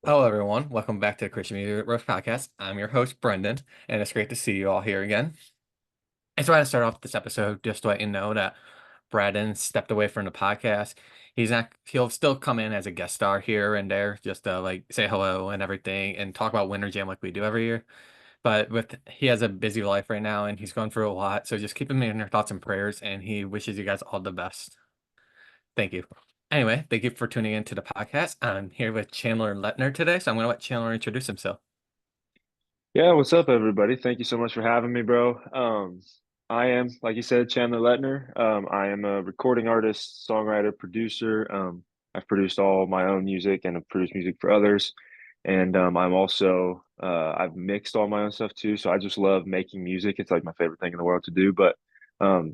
Hello, everyone. Welcome back to the Christian Music Roast Podcast. I'm your host, Brendan, and it's great to see you all here again. I just want to start off this episode just to let you know that Braden stepped away from the podcast. He'll still come in as a guest star here and there just to like say hello and everything and talk about Winter Jam like we do every year. But he has a busy life right now and he's going through a lot. So just keep him in your thoughts and prayers, and he wishes you guys all the best. Thank you. Anyway, thank you for tuning into the podcast. I'm here with Chandler Letner today, so I'm going to let Chandler introduce himself. Yeah, what's up, everybody? Thank you so much for having me, bro. I am, like you said, Chandler Letner. I am a recording artist, songwriter, producer. I've produced all my own music and have produced music for others. And I'm also, I've mixed all my own stuff too. So I just love making music. It's like my favorite thing in the world to do. But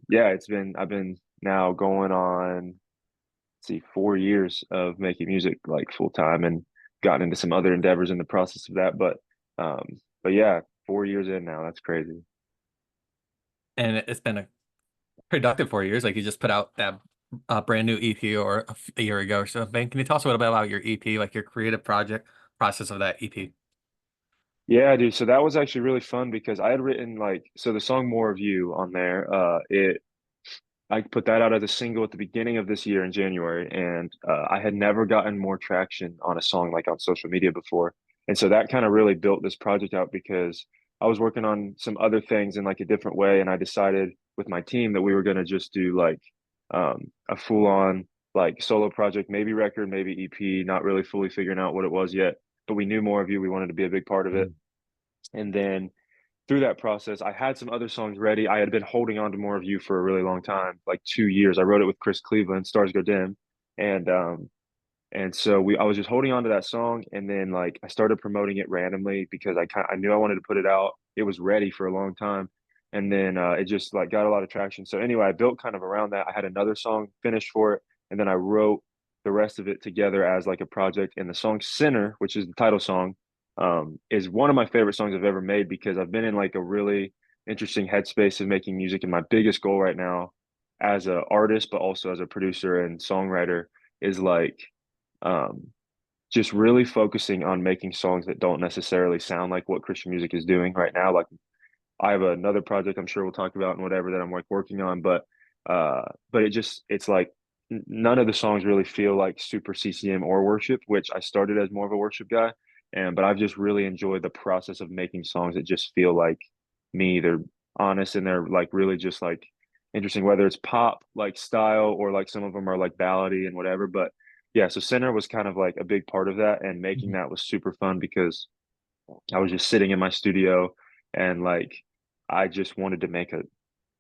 yeah, I've been now going on, let's see, 4 years of making music like full time and gotten into some other endeavors in the process of that. But yeah, 4 years in now. That's crazy. And it's been a productive 4 years. Like you just put out that brand new EP a year ago or something. Can you tell us a little bit about your EP, like your creative project process of that EP? Yeah, dude. So that was actually really fun because I had written the song More of You on there. I put that out as a single at the beginning of this year in January, and I had never gotten more traction on a song like on social media before. And so that kind of really built this project out because I was working on some other things in like a different way, and I decided with my team that we were going to just do a full on like solo project, maybe record, maybe EP, not really fully figuring out what it was yet, but we knew More of You. We wanted to be a big part of it. Mm. And then through that process, I had some other songs ready. I had been holding on to More of You for a really long time, like 2 years. I wrote it with Chris Cleveland, Stars Go Dim. And I was just holding on to that song, and then like I started promoting it randomly because I knew I wanted to put it out. It was ready for a long time. And then it just like got a lot of traction. So anyway, I built kind of around that. I had another song finished for it, and then I wrote the rest of it together as like a project. And the song Sinner, which is the title song, is one of my favorite songs I've ever made because I've been in like a really interesting headspace of making music. And my biggest goal right now as an artist, but also as a producer and songwriter, is like um, just really focusing on making songs that don't necessarily sound like what Christian music is doing right now. Like I have another project I'm sure we'll talk about and whatever that I'm like working on, but it's like none of the songs really feel like super CCM or worship, which I started as more of a worship guy, and but I've just really enjoyed the process of making songs that just feel like me. They're honest and they're like really just like interesting, whether it's pop like style or like some of them are like ballady and whatever. But yeah, so Sinner was kind of like a big part of that, and making Mhm. that was super fun because I was just sitting in my studio and like I just wanted to make a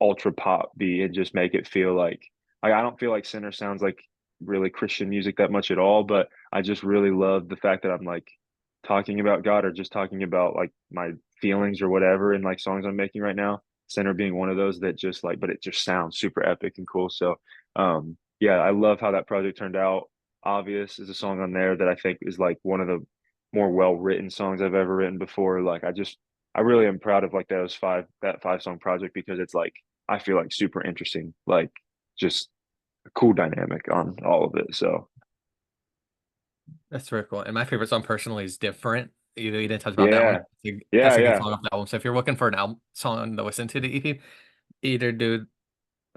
ultra pop beat and just make it feel like I don't feel like Sinner sounds like really Christian music that much at all, but I just really love the fact that I'm like talking about God or just talking about like my feelings or whatever in like songs I'm making right now. Sinner being one of those that just like, but it just sounds super epic and cool. So yeah, I love how that project turned out. Obvious is a song on there that I think is like one of the more well-written songs I've ever written before. I really am proud of like that 5 song project because it's like I feel like super interesting, like just a cool dynamic on all of it. So That's very cool. And my favorite song personally is Different. You didn't touch about that one. yeah, yeah, That's a good yeah. song off the album. So if you're looking for an album song to listen to the EP, either do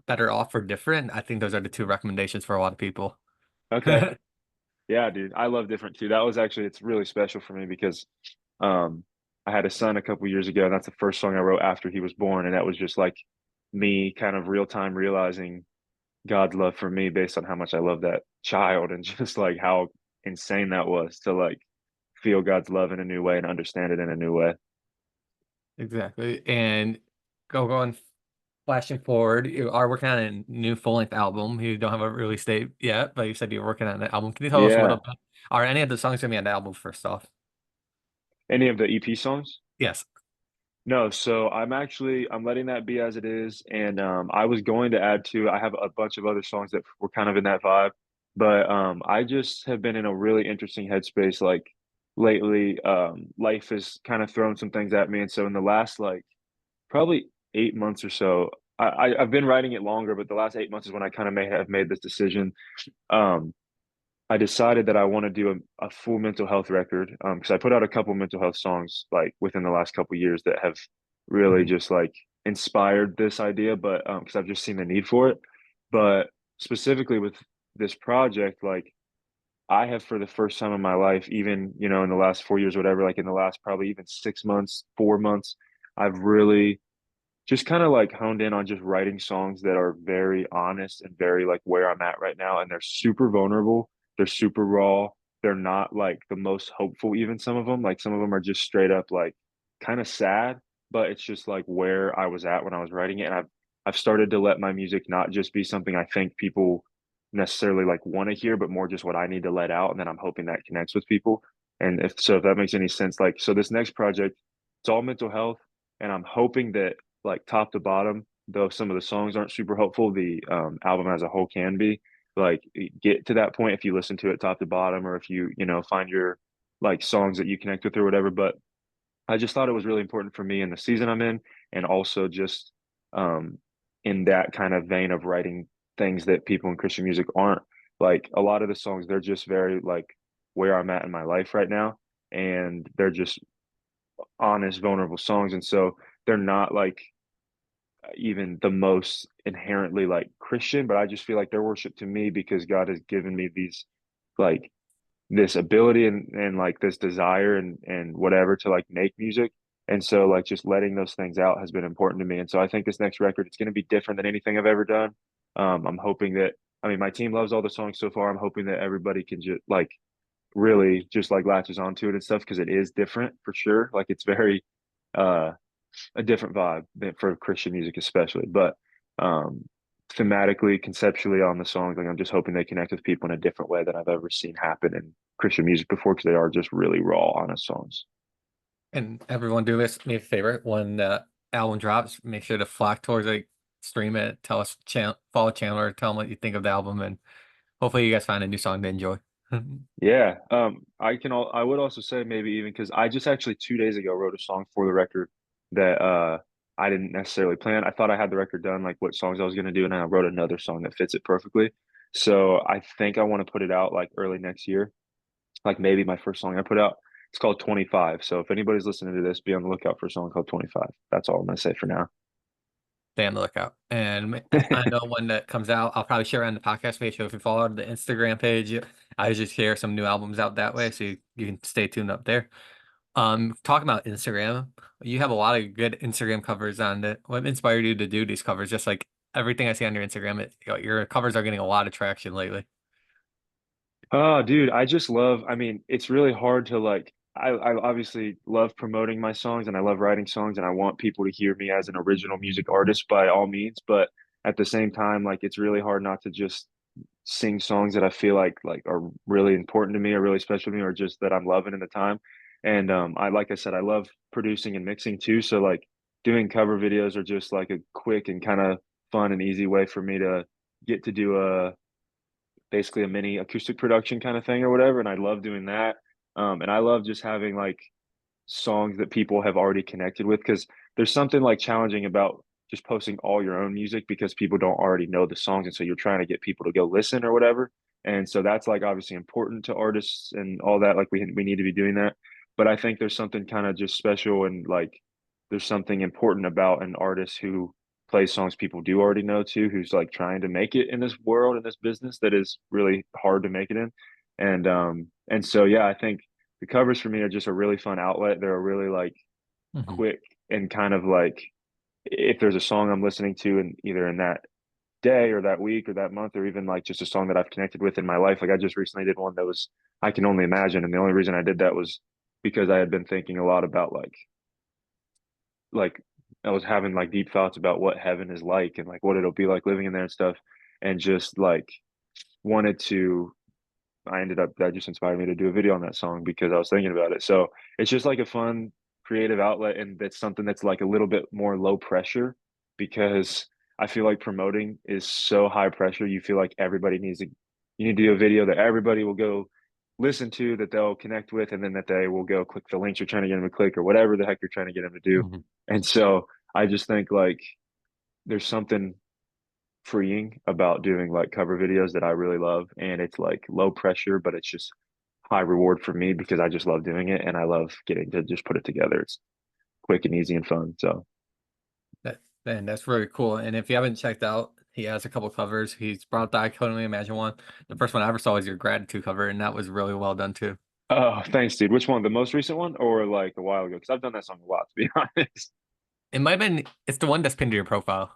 Better Off or Different. I think those are the two recommendations for a lot of people. Okay. Yeah, dude. I love Different too. That was actually it's really special for me because um I had a son a couple years ago, and that's the first song I wrote after he was born. And that was just like me kind of real time realizing God's love for me based on how much I love that child and just like how insane that was to like feel God's love in a new way and understand it in a new way. Exactly. And going flashing forward, you are working on a new full-length album. You don't have a release date yet, but you said you're working on an album. Can you tell us a little Yeah. bit? Are any of the songs gonna be on the album first off? Any of the EP songs? Yes. No, so I'm letting that be as it is, and I was going to add to. I have a bunch of other songs that were kind of in that vibe, but I just have been in a really interesting headspace like lately. Life has kind of thrown some things at me, and so in the last like probably 8 months or so, I've been writing it longer, but the last 8 months is when I kind of may have made this decision. Um, I decided that I want to do a full mental health record because I put out a couple mental health songs like within the last couple years that have really Mhm. just like inspired this idea, but because I've just seen the need for it. But specifically with this project, like I have for the first time in my life, even in the last 4 years, whatever, like in the last probably even 6 months, 4 months, I've really just kind of like honed in on just writing songs that are very honest and very like where I'm at right now. And they're super vulnerable. They're super raw. They're not like the most hopeful, even some of them. Like some of them are just straight up like kind of sad, but it's just like where I was at when I was writing it. And I've started to let my music not just be something I think people necessarily like want to hear, but more just what I need to let out. And then I'm hoping that connects with people. And if that makes any sense, like so this next project, it's all mental health. And I'm hoping that like top to bottom, though some of the songs aren't super helpful, the album as a whole can be. Like get to that point if you listen to it top to bottom, or if you find your like songs that you connect with or whatever. But I just thought it was really important for me in the season I'm in, and also just um, in that kind of vein of writing things that people in Christian music aren't. Like a lot of the songs, they're just very like where I'm at in my life right now, and they're just honest, vulnerable songs, and so they're not like even the most inherently like Christian, but I just feel like they're worship to me because God has given me these like this ability and like this desire and whatever to like make music. And so like just letting those things out has been important to me. And so I think this next record it's going to be different than anything I've ever done. I'm hoping that I mean my team loves all the songs so far. I'm hoping that everybody can just like really just like latches onto it and stuff because it is different for sure. Like it's very uh a different vibe for Christian music, especially. But um, thematically, conceptually on the songs, like I'm just hoping they connect with people in a different way than I've ever seen happen in Christian music before, because they are just really raw, honest songs. And everyone do me a favor when the album drops, make sure to flock towards it, stream it, tell us, follow Chandler, tell him what you think of the album, and hopefully you guys find a new song to enjoy. Yeah, I would also say maybe even because I just actually 2 days ago wrote a song for the record that I didn't necessarily plan. I thought I had the record done, like what songs I was gonna do, and I wrote another song that fits it perfectly. So I think I want to put it out like early next year. Like maybe my first song I put out. It's called 25. So if anybody's listening to this, be on the lookout for a song called 25. That's all I'm gonna say for now. Stay on the lookout. And I know when that comes out, I'll probably share it on the podcast page. So if you follow the Instagram page, I just share some new albums out that way, so you can stay tuned up there. Talking about Instagram, you have a lot of good Instagram covers on it. What inspired you to do these covers? Just like everything I see on your Instagram, your covers are getting a lot of traction lately. Oh, dude, I just love, I mean, it's really hard to like, I obviously love promoting my songs and I love writing songs and I want people to hear me as an original music artist by all means. But at the same time, like, it's really hard not to just sing songs that I feel like are really important to me or really special to me or just that I'm loving in the time. And I like I said, I love producing and mixing too. So like doing cover videos are just like a quick and kind of fun and easy way for me to get to do a basically a mini acoustic production kind of thing or whatever. And I love doing that. And I love just having like songs that people have already connected with because there's something like challenging about just posting all your own music because people don't already know the songs and so you're trying to get people to go listen or whatever, and so that's like obviously important to artists and all that, like we need to be doing that. But I think there's something kind of just special and like there's something important about an artist who plays songs people do already know too, who's like trying to make it in this world in this business that is really hard to make it in. And so yeah, I think the covers for me are just a really fun outlet. They're a really like Mhm. quick and kind of like if there's a song I'm listening to and either in that day or that week or that month or even like just a song that I've connected with in my life. Like I just recently did one that was I can only imagine. And the only reason I did that was because I had been thinking a lot about like I was having like deep thoughts about what heaven is like and like what it'll be like living in there and stuff. And just like wanted to I ended up that just inspired me to do a video on that song because I was thinking about it. So it's just like a fun creative outlet and that's something that's like a little bit more low pressure because I feel like promoting is so high pressure. You feel like everybody needs to you need to do a video that everybody will go listen to that they'll connect with and then that they will go click the links you're trying to get them to click or whatever the heck you're trying to get them to do. Mhm. And so I just think like there's something freeing about doing like cover videos that I really love. And it's like low pressure, but it's just high reward for me because I just love doing it and I love getting to just put it together. It's quick and easy and fun. So, That man, that's really cool. And if you haven't checked out, he has a couple covers. He's brought the I Can Only Imagine one. The first one I ever saw was your Gratitude cover, and that was really well done too. oh, thanks, dude. Which one? The most recent one or like a while ago? Because I've done that song a lot, to be honest. It might have been it's the one that's pinned to your profile.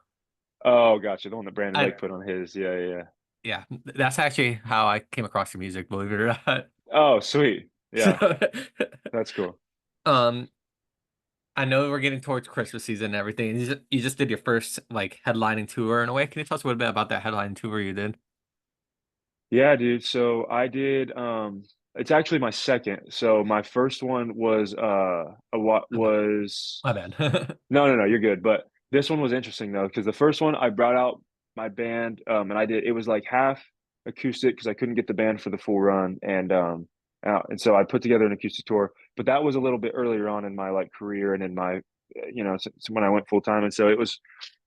Oh, gotcha. The one that Brandon I Lake put on his. Yeah, yeah, yeah. Yeah, that's actually how I came across your music, believe it or not. Oh, sweet. So, Yeah, that's cool. um, I know we're getting towards Christmas season and everything. You just did your first like headlining tour in a way. Can you tell us a little bit about that headlining tour you did? Yeah, dude. So I did it's actually my second. So my first one was a what My bad. was My bad. no, you're good. But this one was interesting though, because the first one I brought out my band, and I did it was like half acoustic because I couldn't get the band for the full run, and so I put together an acoustic tour. But that was a little bit earlier on in my like career and in my when I went full time, and so it was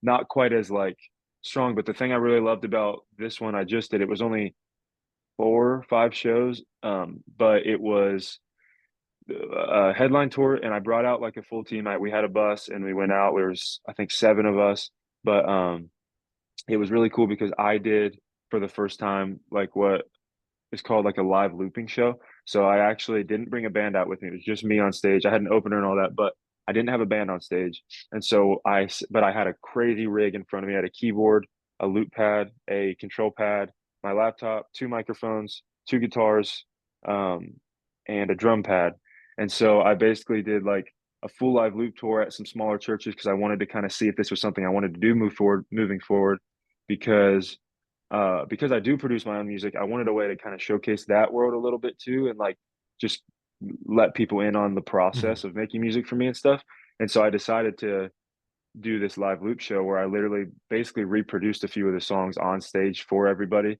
not quite as like strong. But the thing I really loved about this one I just did, it was only 4 or 5 shows, but it was a headline tour, and I brought out like a full team. We had a bus, and we went out. There was I think 7 of us, but it was really cool because I did for the first time like what is called like a live looping show. So I actually didn't bring a band out with me. It was just me on stage. I had an opener and all that, but I didn't have a band on stage. And so but I had a crazy rig in front of me. I had a keyboard, a loop pad, a control pad, my laptop, 2 microphones, 2 guitars, um, and a drum pad. And so I basically did like a full live loop tour at some smaller churches because I wanted to kind of see if this was something I wanted to do moving forward, because because I do produce my own music, I wanted a way to kind of showcase that world a little bit too, and like just let people in on the Mhm. process of making music for me and stuff. And so I decided to do this live loop show where I literally basically reproduced a few of the songs on stage for everybody,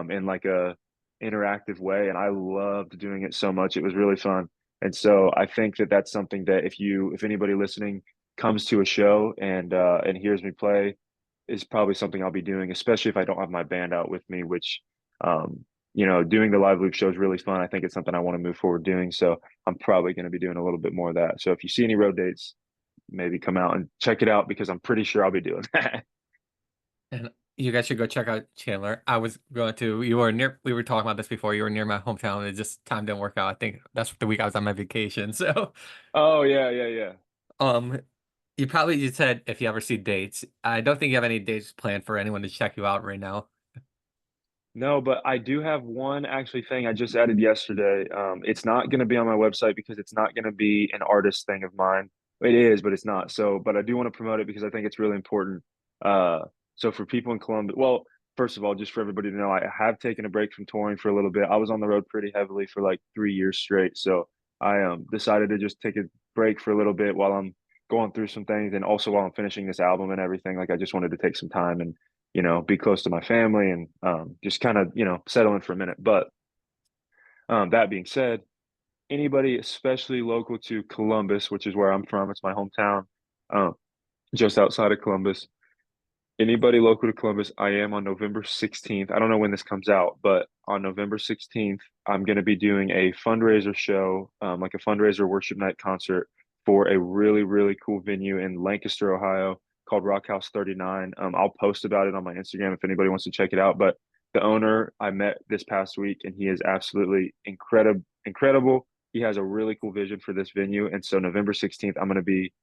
in like a interactive way. And I loved doing it so much. It was really fun. And so I think that that's something that if anybody listening comes to a show and hears me play, is probably something I'll be doing, especially if I don't have my band out with me, which, doing the live loop show is really fun. I think it's something I want to move forward doing. So I'm probably going to be doing a little bit more of that. So if you see any road dates, maybe come out and check it out because I'm pretty sure I'll be doing that. And you guys should go check out Chandler. I was going to, you were near, we were talking about this before. You were near my hometown. It just time didn't work out. I think that's the week I was on my vacation. So, Oh yeah, yeah, yeah. um, you said if you ever see dates. I don't think you have any dates planned for anyone to check you out right now. No, but I do have one actually thing I just added yesterday. It's not going to be on my website because it's not going to be an artist thing of mine. It is, but it's not. So, but I do want to promote it because I think it's really important. Uh, so for people in Columbus, well, first of all, just for everybody to know, I have taken a break from touring for a little bit. I was on the road pretty heavily for like 3 years straight. So I decided to just take a break for a little bit while I'm going through some things, and also while I'm finishing this album and everything. Like I just wanted to take some time and be close to my family and just kind of, settle in for a minute. But that being said, anybody, especially local to Columbus, which is where I'm from, it's my hometown, um, just outside of Columbus. Anybody local to Columbus, I am on November 16th. I don't know when this comes out, but on November 16th, I'm going to be doing a fundraiser show, like a fundraiser worship night concert for a really, really cool venue in Lancaster, Ohio called Rock House 39. I'll post about it on my Instagram if anybody wants to check it out. But the owner I met this past week, and he is absolutely incredible. He has a really cool vision for this venue. And so November 16th, I'm going to be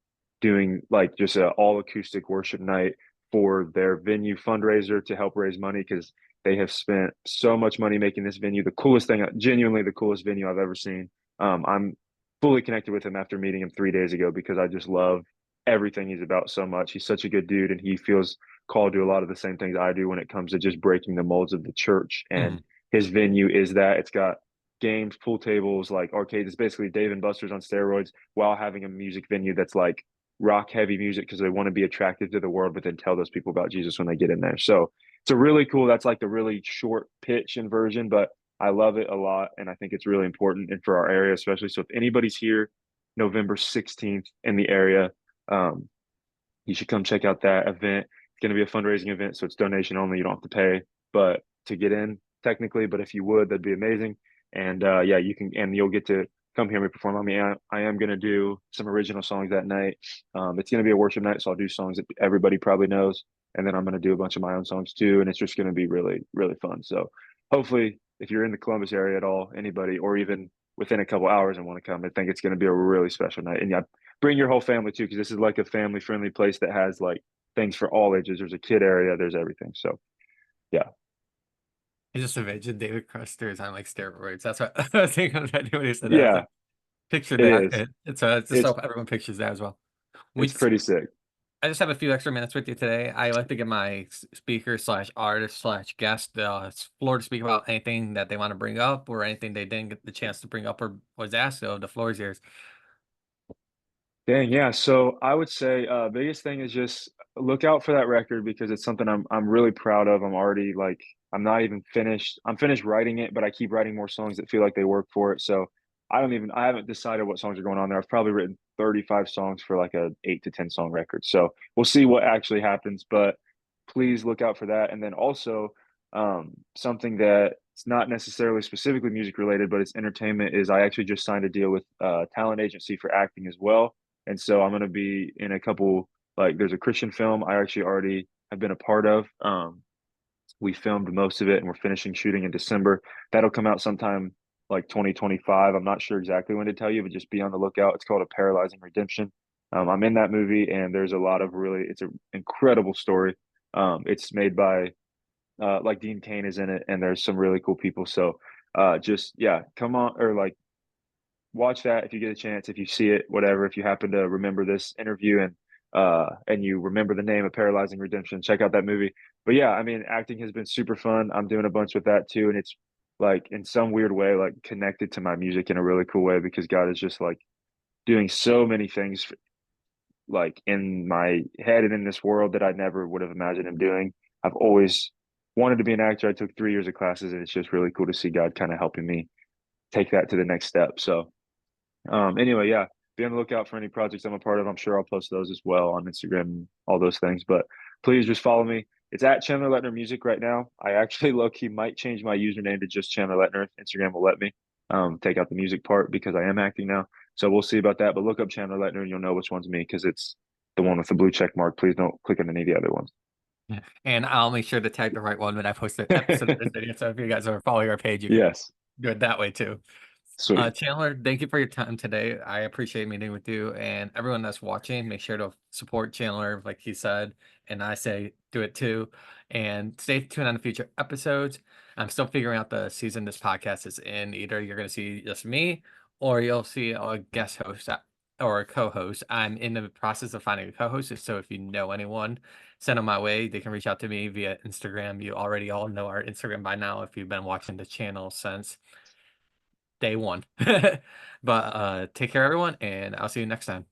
doing like just a all acoustic worship night for their venue fundraiser to help raise money because they have spent so much money making this venue the coolest thing, genuinely the coolest venue I've ever seen. I'm fully connected with him after meeting him 3 days ago because I just love everything he's about so much. He's such a good dude, and he feels called to a lot of the same things I do when it comes to just breaking the molds of the church. And Mhm. his venue is that it's got games, pool tables, like arcades. It's basically Dave and Buster's on steroids while having a music venue that's like rock heavy music because they want to be attractive to the world, but then tell those people about Jesus when they get in there. So it's a really cool, that's like the really short pitch and version, but I love it a lot. And I think it's really important and for our area, especially. So if anybody's here November 16th in the area, um, you should come check out that event. going to be a fundraising event, so it's donation only. You don't have to pay, but to get in technically. But if you would, that'd be amazing. And yeah, you can, and you'll get to come hear me perform. I mean, I am going to do some original songs that night. It's going to be a worship night, so I'll do songs that everybody probably knows, and then I'm going to do a bunch of my own songs too, and it's just going to be really, really fun. So hopefully, if you're in the Columbus area at all, anybody, or even within a couple hours and want to come, I think it's going to be a really special night. And yeah, bring your whole family too, because this is like a family friendly place that has like things for all ages. There's a kid area, there's everything. So yeah, I just imagine David Custer is on like steroids. That's what I was thinking of that when he said that. I was yeah, like, picture it that. is. It's just It's so everyone pictures that as well. We it's pretty sick. I just have a few extra minutes with you today. I like to give my speaker slash artist slash guest the floor to speak about anything that they want to bring up or anything they didn't get the chance to bring up or was asked. So the floor is yours. Dang, yeah. So I would say biggest thing is just look out for that record because it's something I'm really proud of. I'm already like I'm not even finished. I'm finished writing it, but I keep writing more songs that feel like they work for it. So I haven't decided what songs are going on there. I've probably written 35 songs for like a 8 to 10 song record. So we'll see what actually happens, but please look out for that. And then also something that it's not necessarily specifically music related, but it's entertainment is I actually just signed a deal with a talent agency for acting as well, and so I'm going to be in a couple, like, there's a Christian film I actually already have been a part of. We filmed most of it and we're finishing shooting in December. That'll come out sometime like 2025. I'm not sure exactly when to tell you, but just be on the lookout. It's called A Paralyzing Redemption. I'm in that movie and there's a lot of really, it's an incredible story. It's made by, like Dean Kane is in it and there's some really cool people. So just, yeah, come on, or like watch that if you get a chance, if you see it, whatever. If you happen to remember this interview and you remember the name of Paralyzing Redemption, check out that movie. But yeah, I mean, acting has been super fun. I'm doing a bunch with that too, and it's like in some weird way, like connected to my music in a really cool way because God is just like doing so many things like in my head and in this world that I never would have imagined him doing. I've always wanted to be an actor. I took 3 years of classes, and it's just really cool to see God kind of helping me take that to the next step. So anyway, yeah, be on the lookout for any projects I'm a part of. I'm sure I'll post those as well on Instagram and all those things. But please just follow me. It's at Chandler Letner Music right now. I actually low key might change my username to just Chandler Letner if Instagram will let me take out the music part because I am acting now. So we'll see about that. But look up Chandler Letner and you'll know which one's me because it's the one with the blue check mark. Please don't click on any of the other ones. And I'll make sure to tag the right one when I post the episode of this video. So if you guys are following our page, you can Yes, do it that way too. sweet. Chandler, thank you for your time today. I appreciate meeting with you and everyone that's watching. Make sure to support Chandler, like he said, and I say do it too. And stay tuned on the future episodes. I'm still figuring out the season this podcast is in. Either you're going to see just me or you'll see a guest host or a co-host. I'm in the process of finding a co-host. So if you know anyone, send them my way. They can reach out to me via Instagram. You already all know our Instagram by now if you've been watching the channel since day one. But take care, everyone, and I'll see you next time.